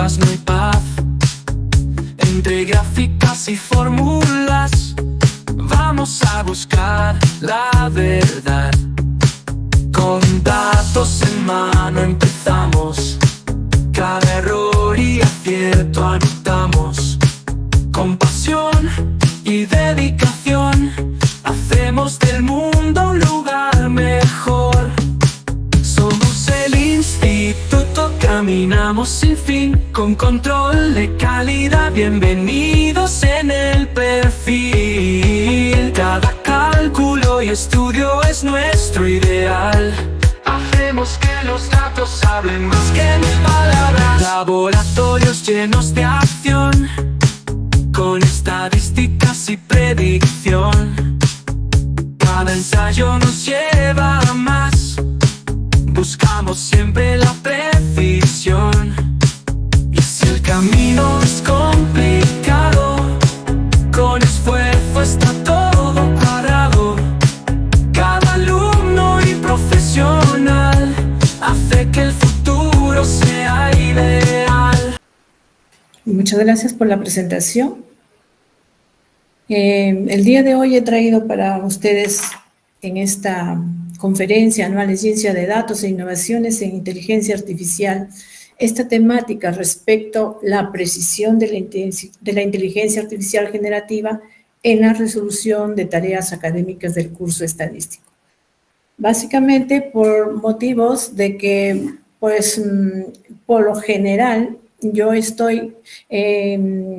pruebas no hay paz. Entre gráficas y fórmulas vamos a buscar la verdad. Con datos en mano empezamos, cada error y acierto anotamos. Con pasión y dedicación hacemos del mundo un lugar mejor. Somos el instituto, caminamos sin fin, con control de calidad. Bienvenidos en el perfil. Cada cálculo y estudio es nuestro ideal. Hacemos que los datos hablen más que mil palabras. Laboratorios llenos de acción, con estadísticas y predicción. Cada ensayo nos lleva a más, buscamos siempre la precisión. Y si el camino es complicado, con esfuerzo está todo parado. Cada alumno y profesional hace que el futuro sea ideal. Muchas gracias por la presentación. El día de hoy he traído para ustedes en esta conferencia anual de Ciencia de Datos e Innovaciones en Inteligencia Artificial esta temática respecto a la precisión de la inteligencia artificial generativa en la resolución de tareas académicas del curso estadístico. Básicamente por motivos de que, pues, por lo general, yo estoy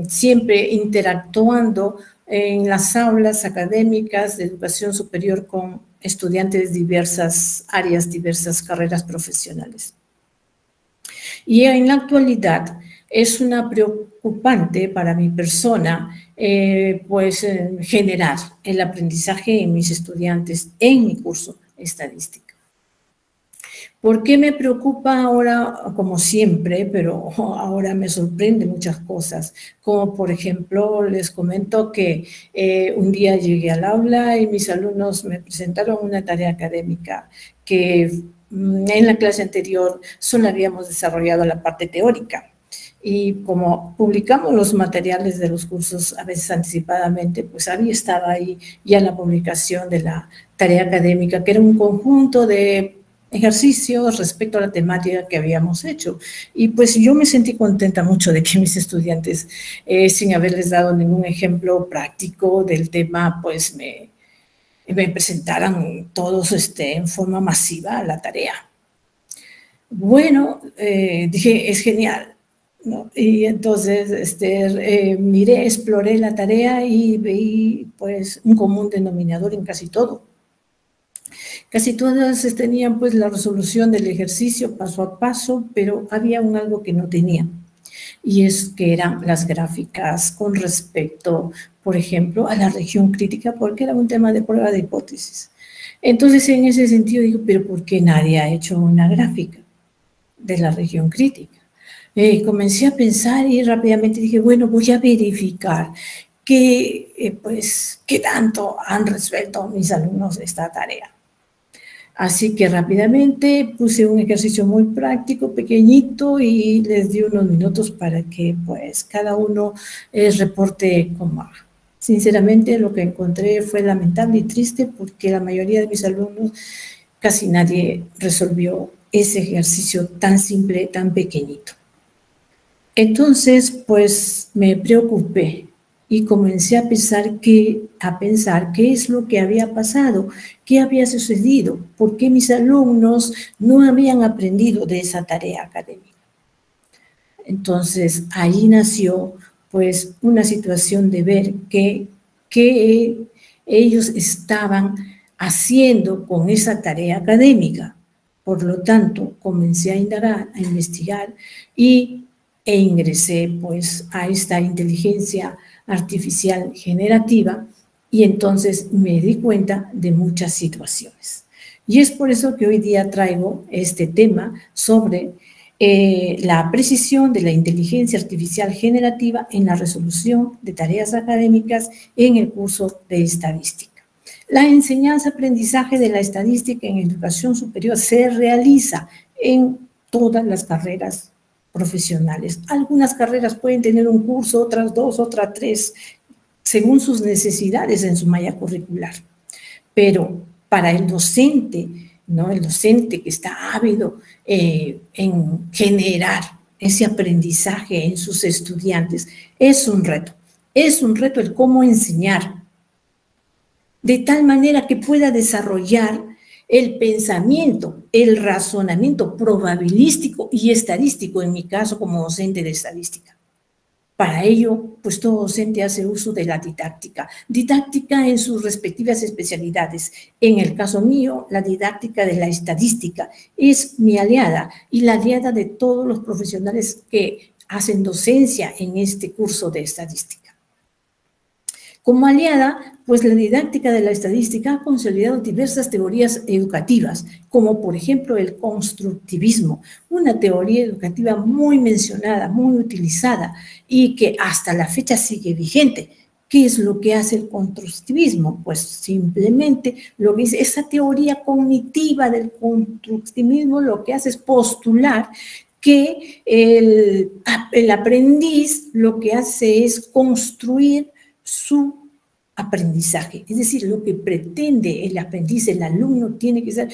siempre interactuando en las aulas académicas de educación superior con estudiantes de diversas áreas, diversas carreras profesionales. Y en la actualidad es una preocupante para mi persona, generar el aprendizaje en mis estudiantes en mi curso estadística. ¿Por qué me preocupa ahora? Como siempre, pero ahora me sorprende muchas cosas, como por ejemplo, les comento que un día llegué al aula y mis alumnos me presentaron una tarea académica que en la clase anterior solo habíamos desarrollado la parte teórica. Y como publicamos los materiales de los cursos a veces anticipadamente, pues estaba ahí ya la publicación de la tarea académica, que era un conjunto de ejercicios respecto a la temática que habíamos hecho. Y pues yo me sentí contenta mucho de que mis estudiantes, sin haberles dado ningún ejemplo práctico del tema, pues me presentaran todos en forma masiva la tarea. Bueno, dije, es genial, ¿no? Y entonces miré, exploré la tarea y veí pues un común denominador en casi todo. Casi todas tenían pues la resolución del ejercicio paso a paso, pero había algo que no tenían, y es que eran las gráficas con respecto, por ejemplo, a la región crítica, porque era un tema de prueba de hipótesis. Entonces, en ese sentido digo, pero ¿por qué nadie ha hecho una gráfica de la región crítica? Comencé a pensar y rápidamente dije, bueno, voy a verificar qué tanto han resuelto mis alumnos esta tarea. Así que rápidamente puse un ejercicio muy práctico, pequeñito, y les di unos minutos para que pues cada uno reporte cómo va. Sinceramente lo que encontré fue lamentable y triste porque la mayoría de mis alumnos, casi nadie resolvió ese ejercicio tan simple, tan pequeñito. Entonces pues me preocupé y comencé a pensar qué es lo que había pasado, qué había sucedido, por qué mis alumnos no habían aprendido de esa tarea académica. Entonces, ahí nació pues una situación de ver qué ellos estaban haciendo con esa tarea académica. Por lo tanto, comencé a indagar, a investigar e ingresé pues a esta inteligencia artificial generativa, y entonces me di cuenta de muchas situaciones. Y es por eso que hoy día traigo este tema sobre la precisión de la inteligencia artificial generativa en la resolución de tareas académicas en el curso de estadística. La enseñanza-aprendizaje de la estadística en educación superior se realiza en todas las carreras profesionales. Algunas carreras pueden tener un curso, otras 2, otras 3, según sus necesidades en su malla curricular. Pero para el docente, ¿no? El docente que está ávido en generar ese aprendizaje en sus estudiantes, es un reto. Es un reto el cómo enseñar, de tal manera que pueda desarrollar el pensamiento, el razonamiento probabilístico y estadístico, en mi caso como docente de estadística. Para ello, pues todo docente hace uso de la didáctica en sus respectivas especialidades. En el caso mío, la didáctica de la estadística es mi aliada y la aliada de todos los profesionales que hacen docencia en este curso de estadística. Como aliada, pues la didáctica de la estadística ha consolidado diversas teorías educativas, como por ejemplo el constructivismo, una teoría educativa muy mencionada, muy utilizada y que hasta la fecha sigue vigente. ¿Qué es lo que hace el constructivismo? Pues simplemente lo que dice esa teoría cognitiva del constructivismo, lo que hace es postular que el aprendiz lo que hace es construir su aprendizaje, es decir, lo que pretende el aprendiz, el alumno tiene que ser,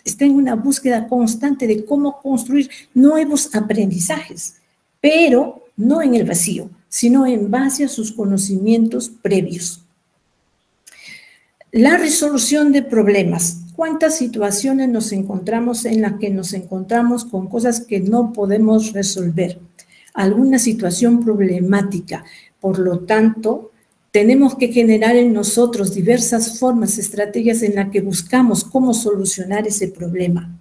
está en una búsqueda constante de cómo construir nuevos aprendizajes, pero no en el vacío, sino en base a sus conocimientos previos. La resolución de problemas. ¿Cuántas situaciones nos encontramos en las que nos encontramos con cosas que no podemos resolver? Alguna situación problemática. Por lo tanto, tenemos que generar en nosotros diversas formas, estrategias en las que buscamos cómo solucionar ese problema.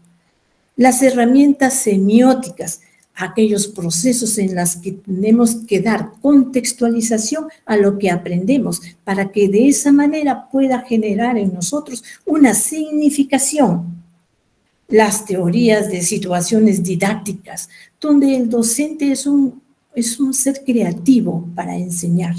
Las herramientas semióticas, aquellos procesos en los que tenemos que dar contextualización a lo que aprendemos para que de esa manera pueda generar en nosotros una significación. Las teorías de situaciones didácticas, donde el docente es un ser creativo para enseñar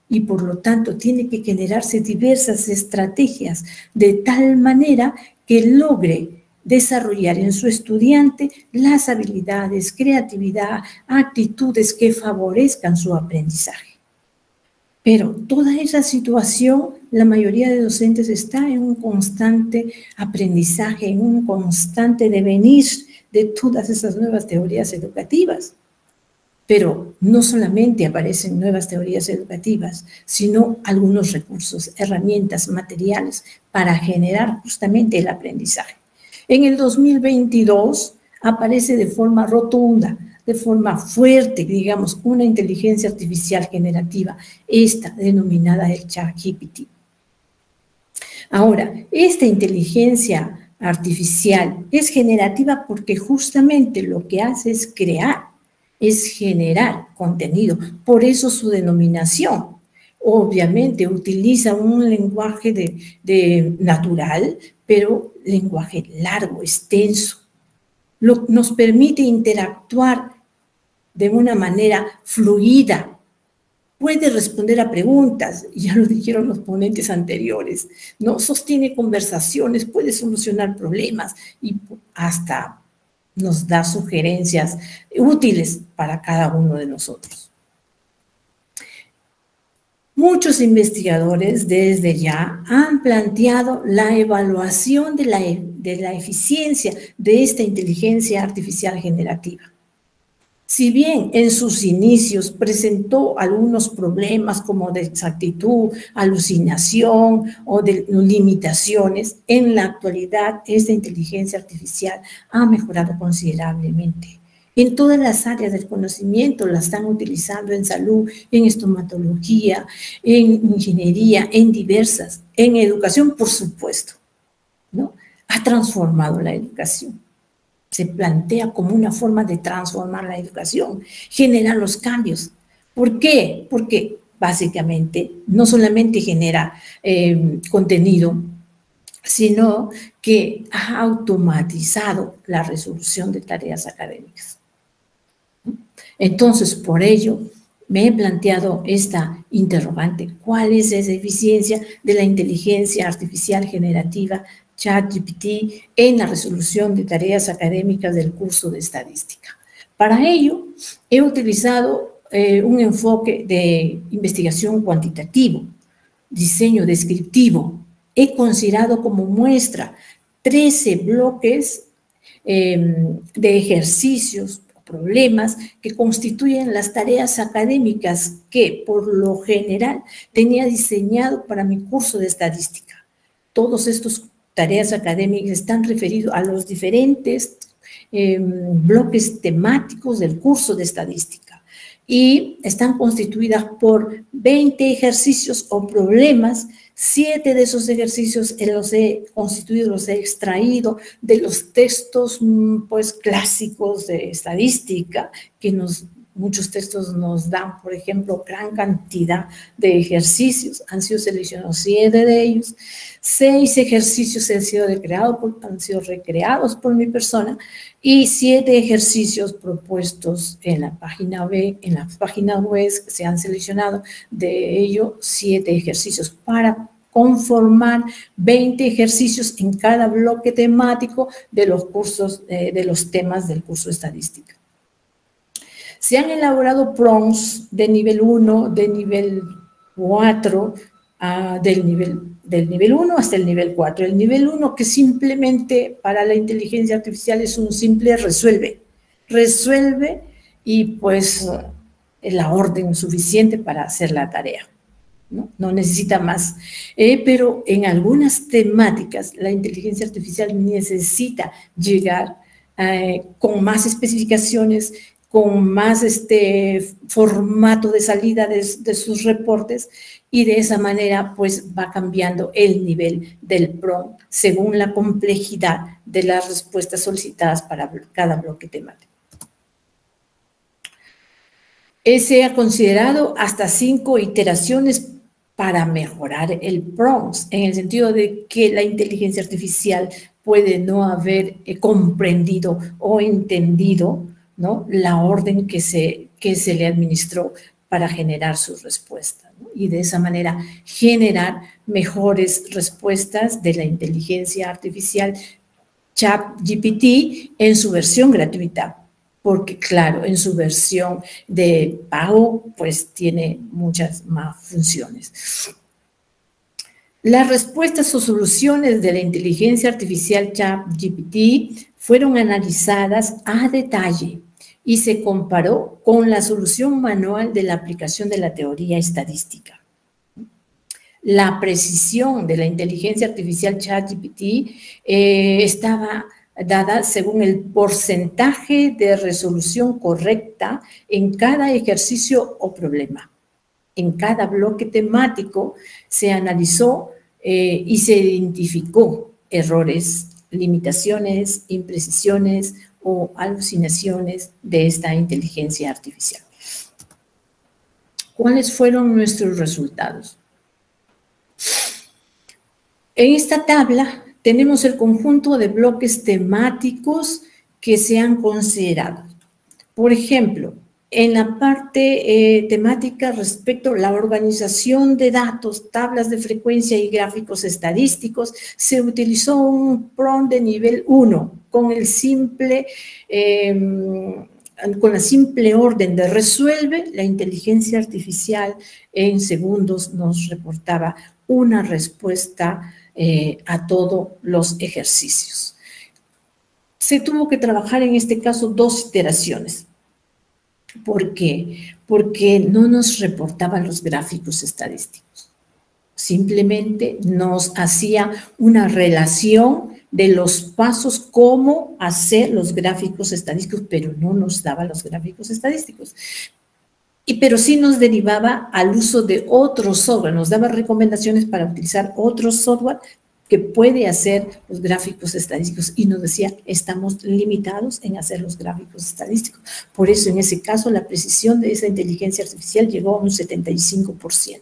y por lo tanto tiene que generarse diversas estrategias de tal manera que logre desarrollar en su estudiante las habilidades, creatividad, actitudes que favorezcan su aprendizaje. Pero toda esa situación, la mayoría de docentes está en un constante aprendizaje, en un constante devenir de todas esas nuevas teorías educativas. Pero no solamente aparecen nuevas teorías educativas, sino algunos recursos, herramientas, materiales para generar justamente el aprendizaje. En el 2022 aparece de forma rotunda, de forma fuerte, digamos, una inteligencia artificial generativa, esta denominada el ChatGPT. Ahora, esta inteligencia artificial es generativa porque justamente lo que hace es crear, es generar contenido, por eso su denominación. Obviamente utiliza un lenguaje de natural, pero lenguaje largo, extenso. Nos permite interactuar de una manera fluida. Puede responder a preguntas, ya lo dijeron los ponentes anteriores, ¿no? Sostiene conversaciones, puede solucionar problemas y hasta nos da sugerencias útiles para cada uno de nosotros. Muchos investigadores desde ya han planteado la evaluación de la eficiencia de esta inteligencia artificial generativa. Si bien en sus inicios presentó algunos problemas como de exactitud, alucinación o de limitaciones, en la actualidad esta inteligencia artificial ha mejorado considerablemente. En todas las áreas del conocimiento la están utilizando en salud, en estomatología, en ingeniería, en diversas, en educación, por supuesto, ¿no? Ha transformado la educación. Se plantea como una forma de transformar la educación, genera los cambios. ¿Por qué? Porque básicamente no solamente genera contenido, sino que ha automatizado la resolución de tareas académicas. Entonces, por ello, me he planteado esta interrogante: ¿cuál es esa eficiencia de la inteligencia artificial generativa ChatGPT en la resolución de tareas académicas del curso de estadística? Para ello, he utilizado un enfoque de investigación cuantitativo, diseño descriptivo. He considerado como muestra 13 bloques de ejercicios, problemas que constituyen las tareas académicas que, por lo general, tenía diseñado para mi curso de estadística. Todos estos tareas académicas están referidos a los diferentes bloques temáticos del curso de estadística y están constituidas por 20 ejercicios o problemas. 7 de esos ejercicios los he constituido, los he extraído de los textos pues clásicos de estadística, que muchos textos nos dan, por ejemplo, gran cantidad de ejercicios. Han sido seleccionados 7 de ellos. 6 ejercicios han sido recreados por mi persona y 7 ejercicios propuestos en la página web, se han seleccionado de ello 7 ejercicios para conformar 20 ejercicios en cada bloque temático de los cursos, de los temas del curso de estadística. Se han elaborado prompts de nivel 1, de nivel 4, del nivel 1 hasta el nivel 4. El nivel 1, que simplemente para la inteligencia artificial es un simple resuelve y pues la orden suficiente para hacer la tarea. No necesita más, pero en algunas temáticas la inteligencia artificial necesita llegar con más especificaciones, con más formato de salida de sus reportes, y de esa manera pues va cambiando el nivel del prompt según la complejidad de las respuestas solicitadas para cada bloque temático. Se ha considerado hasta 5 iteraciones para mejorar el prompt, en el sentido de que la inteligencia artificial puede no haber comprendido o entendido, ¿no?, la orden que se le administró para generar su respuesta, ¿no? Y de esa manera generar mejores respuestas de la inteligencia artificial ChatGPT en su versión gratuita, porque claro, en su versión de pago pues tiene muchas más funciones. Las respuestas o soluciones de la inteligencia artificial ChatGPT fueron analizadas a detalle y se comparó con la solución manual de la aplicación de la teoría estadística. La precisión de la inteligencia artificial ChatGPT estaba dada según el porcentaje de resolución correcta en cada ejercicio o problema. En cada bloque temático se analizó y se identificó errores, limitaciones, imprecisiones o alucinaciones de esta inteligencia artificial. ¿Cuáles fueron nuestros resultados? En esta tabla tenemos el conjunto de bloques temáticos que se han considerado. Por ejemplo, en la parte temática respecto a la organización de datos, tablas de frecuencia y gráficos estadísticos, se utilizó un prompt de nivel 1 con la simple orden de resuelve. La inteligencia artificial en segundos nos reportaba una respuesta a todos los ejercicios. Se tuvo que trabajar en este caso 2 iteraciones. ¿Por qué? Porque no nos reportaban los gráficos estadísticos. Simplemente nos hacía una relación de los pasos, cómo hacer los gráficos estadísticos, pero no nos daba los gráficos estadísticos. Pero sí nos derivaba al uso de otro software, nos daba recomendaciones para utilizar otro software que puede hacer los gráficos estadísticos, y nos decía, estamos limitados en hacer los gráficos estadísticos. Por eso, en ese caso, la precisión de esa inteligencia artificial llegó a un 75%.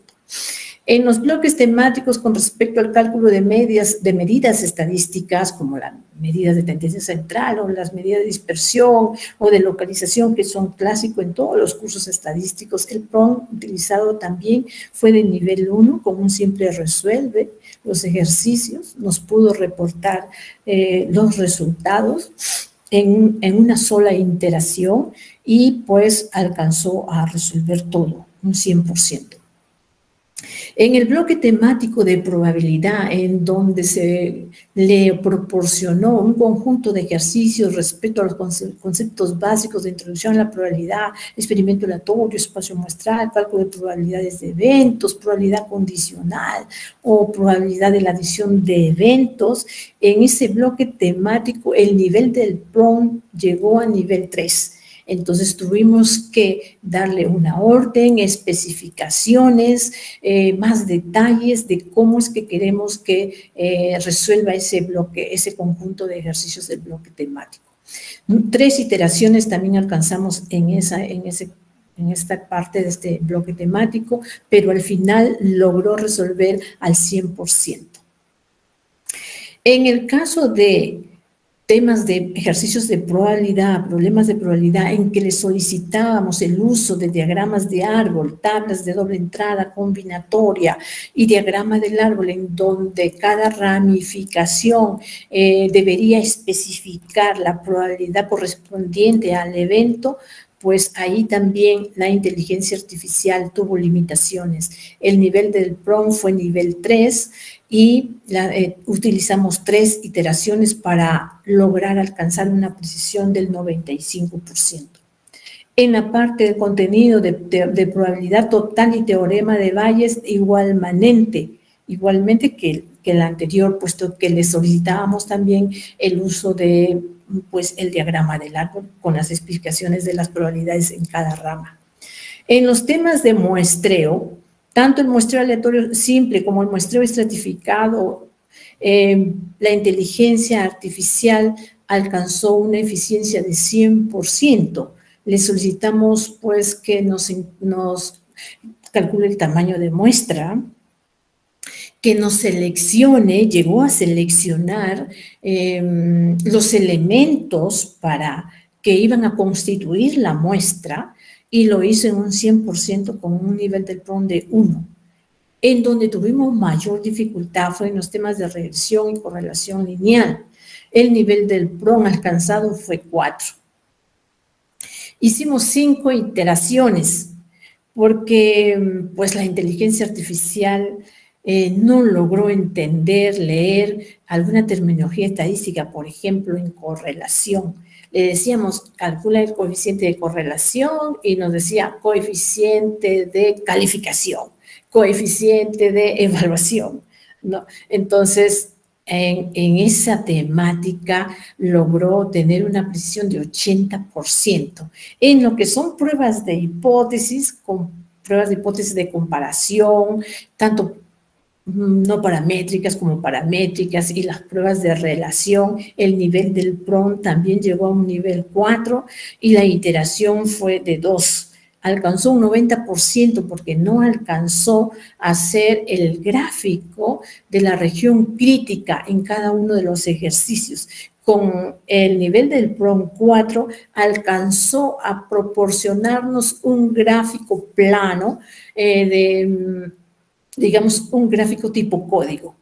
En los bloques temáticos con respecto al cálculo de medidas estadísticas, como las medidas de tendencia central o las medidas de dispersión o de localización, que son clásicos en todos los cursos estadísticos, el prompt utilizado también fue de nivel 1, con un simple resuelve los ejercicios, nos pudo reportar los resultados. en una sola iteración y pues alcanzó a resolver todo, un 100%. En el bloque temático de probabilidad, en donde se le proporcionó un conjunto de ejercicios respecto a los conceptos básicos de introducción a la probabilidad, experimento aleatorio, espacio muestral, cálculo de probabilidades de eventos, probabilidad condicional o probabilidad de la adición de eventos, en ese bloque temático el nivel del PROM llegó a nivel 3. Entonces tuvimos que darle una orden, especificaciones, más detalles de cómo es que queremos que resuelva ese bloque, ese conjunto de ejercicios del bloque temático. 3 iteraciones también alcanzamos en esta parte de este bloque temático, pero al final logró resolver al 100%. En el caso de temas de ejercicios de probabilidad, problemas de probabilidad, en que le solicitábamos el uso de diagramas de árbol, tablas de doble entrada combinatoria y diagrama del árbol, en donde cada ramificación debería especificar la probabilidad correspondiente al evento, pues ahí también la inteligencia artificial tuvo limitaciones. El nivel del PROM fue nivel 3 y utilizamos 3 iteraciones para lograr alcanzar una precisión del 95%. En la parte de contenido de probabilidad total y teorema de Bayes, igualmente que el anterior, puesto que le solicitábamos también el uso de pues, el diagrama del árbol con las explicaciones de las probabilidades en cada rama. En los temas de muestreo, tanto el muestreo aleatorio simple como el muestreo estratificado, la inteligencia artificial alcanzó una eficiencia de 100%. Le solicitamos pues que nos calcule el tamaño de muestra, que nos seleccione, llegó a seleccionar los elementos para que iban a constituir la muestra, y lo hizo en un 100% con un nivel del PROM de 1. En donde tuvimos mayor dificultad fue en los temas de regresión y correlación lineal. El nivel del PROM alcanzado fue 4. Hicimos 5 iteraciones porque pues la inteligencia artificial no logró entender, leer alguna terminología estadística, por ejemplo, en correlación. Le decíamos, calcula el coeficiente de correlación y nos decía coeficiente de calificación, coeficiente de evaluación, ¿no? Entonces, en esa temática logró tener una precisión de 80%. En lo que son pruebas de hipótesis, pruebas de hipótesis de comparación, tanto no paramétricas como paramétricas, y las pruebas de relación, el nivel del PROM también llegó a un nivel 4 y la iteración fue de 2. Alcanzó un 90% porque no alcanzó a hacer el gráfico de la región crítica en cada uno de los ejercicios. Con el nivel del PROM 4 alcanzó a proporcionarnos un gráfico plano digamos, un gráfico tipo código,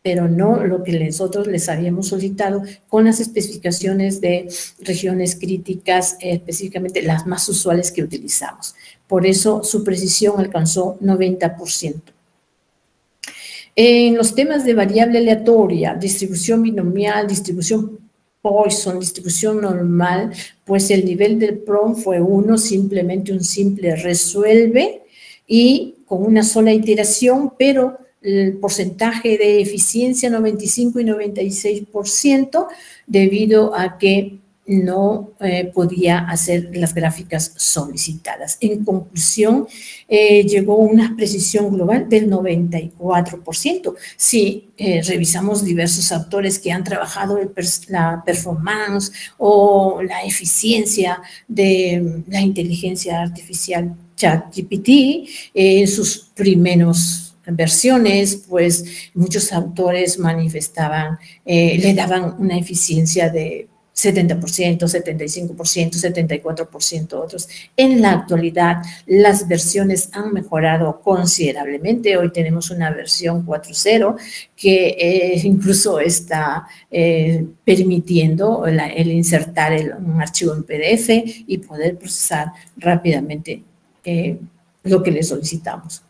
pero no lo que nosotros les habíamos solicitado con las especificaciones de regiones críticas, específicamente las más usuales que utilizamos. Por eso su precisión alcanzó 90%. En los temas de variable aleatoria, distribución binomial, distribución Poisson, distribución normal, pues el nivel del PROM fue 1, simplemente un simple resuelve, y con una sola iteración, pero el porcentaje de eficiencia 95 y 96% debido a que no podía hacer las gráficas solicitadas. En conclusión, llegó a una precisión global del 94%. Si revisamos diversos autores que han trabajado la performance o la eficiencia de la inteligencia artificial ChatGPT, en sus primeros versiones, pues muchos autores manifestaban, le daban una eficiencia de 70%, 75%, 74% otros. En la actualidad, las versiones han mejorado considerablemente. Hoy tenemos una versión 4.0 que incluso está permitiendo el insertar un archivo en PDF y poder procesar rápidamente lo que le solicitamos.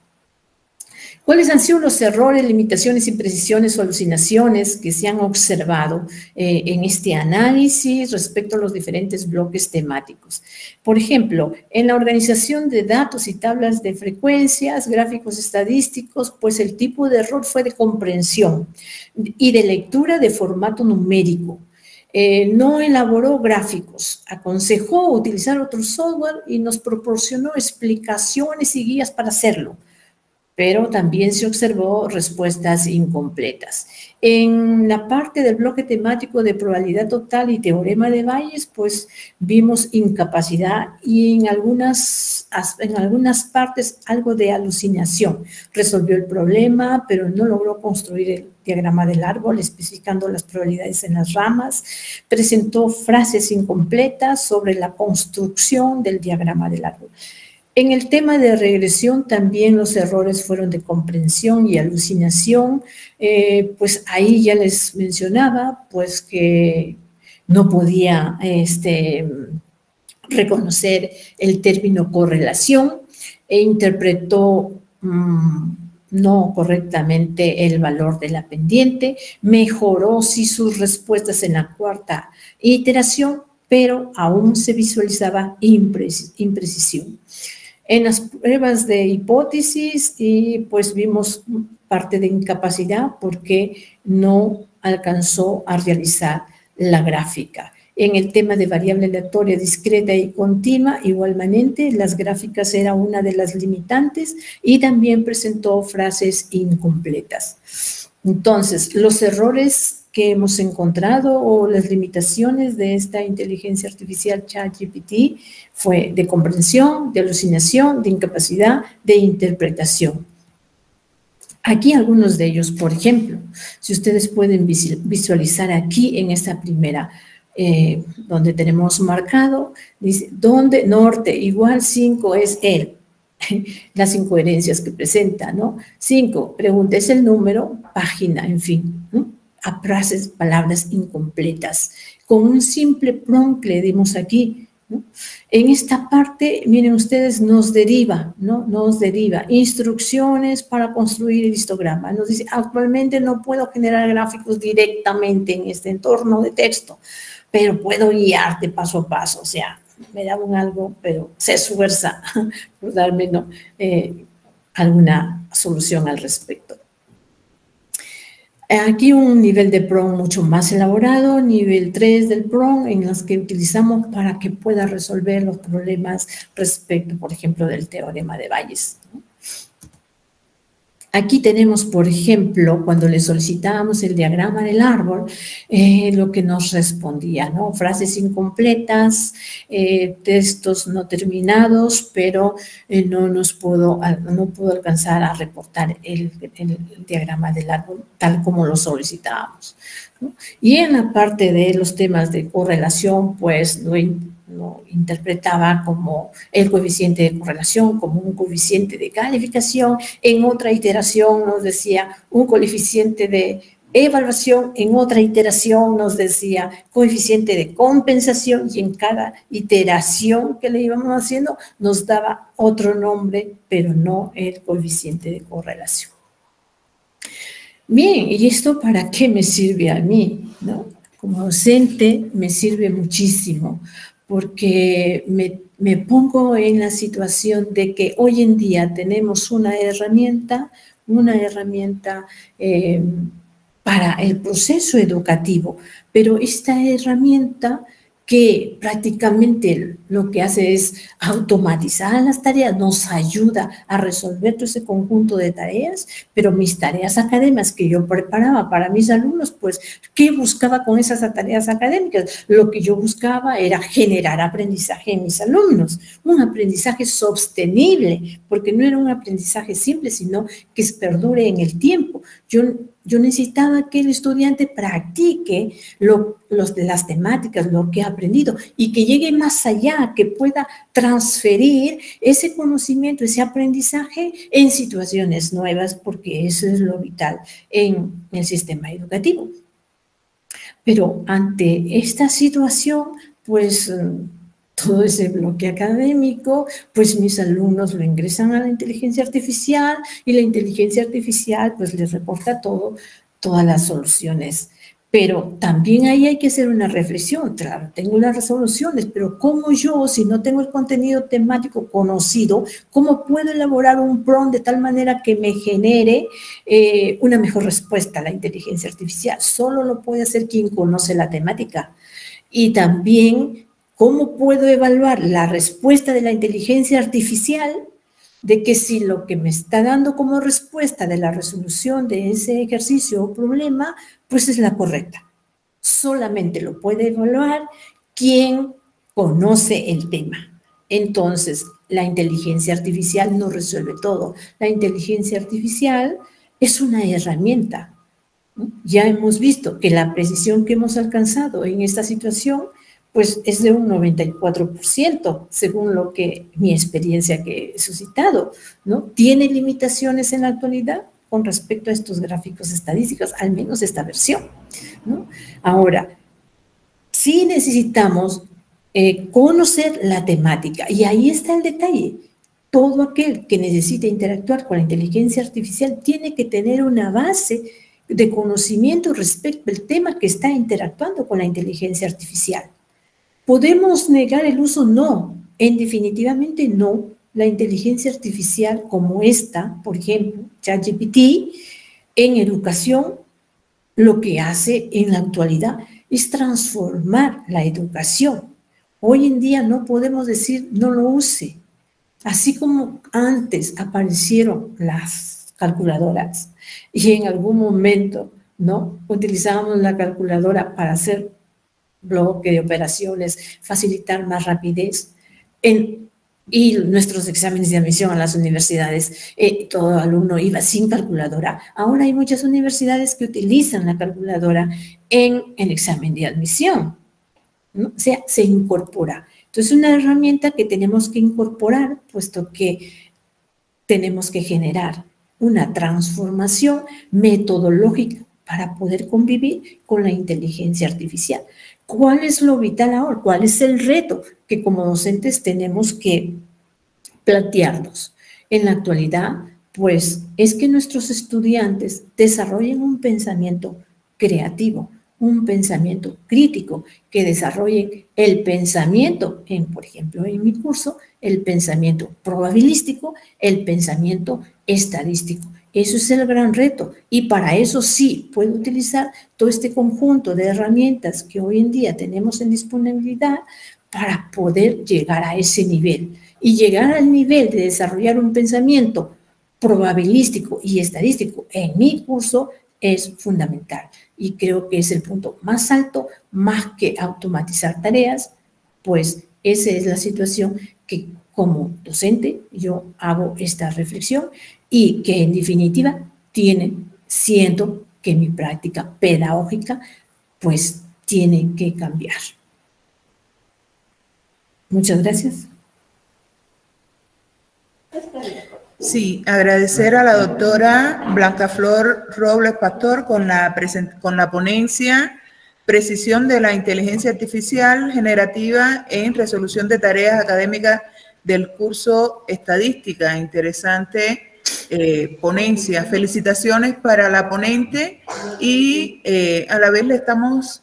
¿Cuáles han sido los errores, limitaciones, imprecisiones o alucinaciones que se han observado en este análisis respecto a los diferentes bloques temáticos? Por ejemplo, en la organización de datos y tablas de frecuencias, gráficos estadísticos, pues el tipo de error fue de comprensión y de lectura de formato numérico. No elaboró gráficos, aconsejó utilizar otro software y nos proporcionó explicaciones y guías para hacerlo, pero también se observó respuestas incompletas. En la parte del bloque temático de probabilidad total y teorema de Bayes, pues vimos incapacidad y en algunas partes algo de alucinación. Resolvió el problema, pero no logró construir el diagrama del árbol, especificando las probabilidades en las ramas. Presentó frases incompletas sobre la construcción del diagrama del árbol. En el tema de regresión también los errores fueron de comprensión y alucinación, pues ahí ya les mencionaba pues que no podía reconocer el término correlación e interpretó no correctamente el valor de la pendiente, mejoró sí sus respuestas en la cuarta iteración, pero aún se visualizaba imprecisión. En las pruebas de hipótesis, y pues vimos parte de incapacidad porque no alcanzó a realizar la gráfica. En el tema de variable aleatoria discreta y continua, igualmente, las gráficas era una de las limitantes y también presentó frases incompletas. Entonces, los errores que hemos encontrado o las limitaciones de esta inteligencia artificial ChatGPT fue de comprensión, de alucinación, de incapacidad, de interpretación. Aquí algunos de ellos, por ejemplo, si ustedes pueden visualizar aquí en esta primera, donde tenemos marcado, dice, donde norte igual 5 es él. Las incoherencias que presenta, ¿no? 5, pregunta, es el número, página, en fin, ¿no? A frases, palabras incompletas. Con un simple prompt que le dimos aquí, ¿no? En esta parte, miren ustedes, nos deriva, ¿no? Nos deriva instrucciones para construir el histograma. Nos dice, actualmente no puedo generar gráficos directamente en este entorno de texto, pero puedo guiarte paso a paso, o sea, me da un algo, pero se esfuerza por darme, ¿no? Alguna solución al respecto. Aquí un nivel de PROM mucho más elaborado, nivel 3 del PROM, en los que utilizamos para que pueda resolver los problemas respecto, por ejemplo, del teorema de Bayes, ¿no? Aquí tenemos, por ejemplo, cuando le solicitábamos el diagrama del árbol, lo que nos respondía, ¿no? Frases incompletas, textos no terminados, pero no pudo alcanzar a reportar el diagrama del árbol tal como lo solicitábamos, ¿no? Y en la parte de los temas de correlación, pues lo interpretaba como el coeficiente de correlación, como un coeficiente de calificación. En otra iteración nos decía un coeficiente de evaluación, en otra iteración nos decía coeficiente de compensación y en cada iteración que le íbamos haciendo nos daba otro nombre, pero no el coeficiente de correlación. Bien, ¿y esto para qué me sirve a mí, ¿no? Como docente me sirve muchísimo, porque me pongo en la situación de que hoy en día tenemos una herramienta para el proceso educativo, pero esta herramienta que prácticamente lo que hace es automatizar las tareas, nos ayuda a resolver todo ese conjunto de tareas, pero mis tareas académicas que yo preparaba para mis alumnos, pues, ¿qué buscaba con esas tareas académicas? Lo que yo buscaba era generar aprendizaje en mis alumnos, un aprendizaje sostenible, porque no era un aprendizaje simple, sino que perdure en el tiempo. Yo Yo necesitaba que el estudiante practique las temáticas, lo que ha aprendido, y que llegue más allá, que pueda transferir ese conocimiento, ese aprendizaje en situaciones nuevas, porque eso es lo vital en el sistema educativo. Pero ante esta situación, pues todo ese bloque académico, pues mis alumnos lo ingresan a la inteligencia artificial y la inteligencia artificial pues les reporta todas las soluciones. Pero también ahí hay que hacer una reflexión. Claro, tengo las resoluciones, pero ¿cómo yo, si no tengo el contenido temático conocido, cómo puedo elaborar un prompt de tal manera que me genere una mejor respuesta a la inteligencia artificial? Solo lo puede hacer quien conoce la temática. Y también, ¿cómo puedo evaluar la respuesta de la inteligencia artificial de que si lo que me está dando como respuesta de la resolución de ese ejercicio o problema, pues es la correcta? Solamente lo puede evaluar quien conoce el tema. Entonces, la inteligencia artificial no resuelve todo. La inteligencia artificial es una herramienta. Ya hemos visto que la precisión que hemos alcanzado en esta situación pues es de un 94%, según lo que mi experiencia que he suscitado, ¿no? ¿Tiene limitaciones en la actualidad con respecto a estos gráficos estadísticos, al menos esta versión, ¿no? Ahora, sí necesitamos conocer la temática, y ahí está el detalle. Todo aquel que necesite interactuar con la inteligencia artificial tiene que tener una base de conocimiento respecto al tema que está interactuando con la inteligencia artificial. ¿Podemos negar el uso? No, definitivamente no. La inteligencia artificial como esta, por ejemplo, ChatGPT, en educación, lo que hace en la actualidad es transformar la educación. Hoy en día no podemos decir no lo use. Así como antes aparecieron las calculadoras y en algún momento, ¿no?, utilizábamos la calculadora para hacer bloque de operaciones, facilitar más rapidez, y nuestros exámenes de admisión a las universidades, todo alumno iba sin calculadora. Ahora hay muchas universidades que utilizan la calculadora en el examen de admisión, ¿no? O sea, se incorpora. Entonces, es una herramienta que tenemos que incorporar, puesto que tenemos que generar una transformación metodológica para poder convivir con la inteligencia artificial. ¿Cuál es lo vital ahora? ¿Cuál es el reto que como docentes tenemos que plantearnos? En la actualidad, pues, es que nuestros estudiantes desarrollen un pensamiento creativo, un pensamiento crítico, que desarrollen el pensamiento, por ejemplo, en mi curso, el pensamiento probabilístico, el pensamiento estadístico. Eso es el gran reto, y para eso sí puedo utilizar todo este conjunto de herramientas que hoy en día tenemos en disponibilidad para poder llegar a ese nivel. Y llegar al nivel de desarrollar un pensamiento probabilístico y estadístico en mi curso es fundamental. Y creo que es el punto más alto, más que automatizar tareas, pues esa es la situación que como docente yo hago esta reflexión, y que en definitiva siento que mi práctica pedagógica pues tiene que cambiar. Muchas gracias. Sí, agradecer a la doctora Blanca Flor Robles Pastor con la ponencia Precisión de la inteligencia artificial generativa en resolución de tareas académicas del curso Estadística. Interesante ponencia. Felicitaciones para la ponente, y a la vez le estamos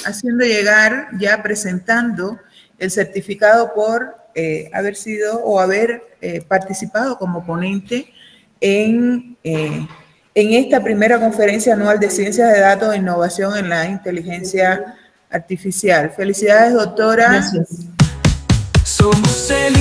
haciendo llegar, ya presentando el certificado por haber sido o haber participado como ponente en esta primera conferencia anual de Ciencias de Datos e Innovación en la Inteligencia Artificial. Felicidades, doctora. Gracias. Somos el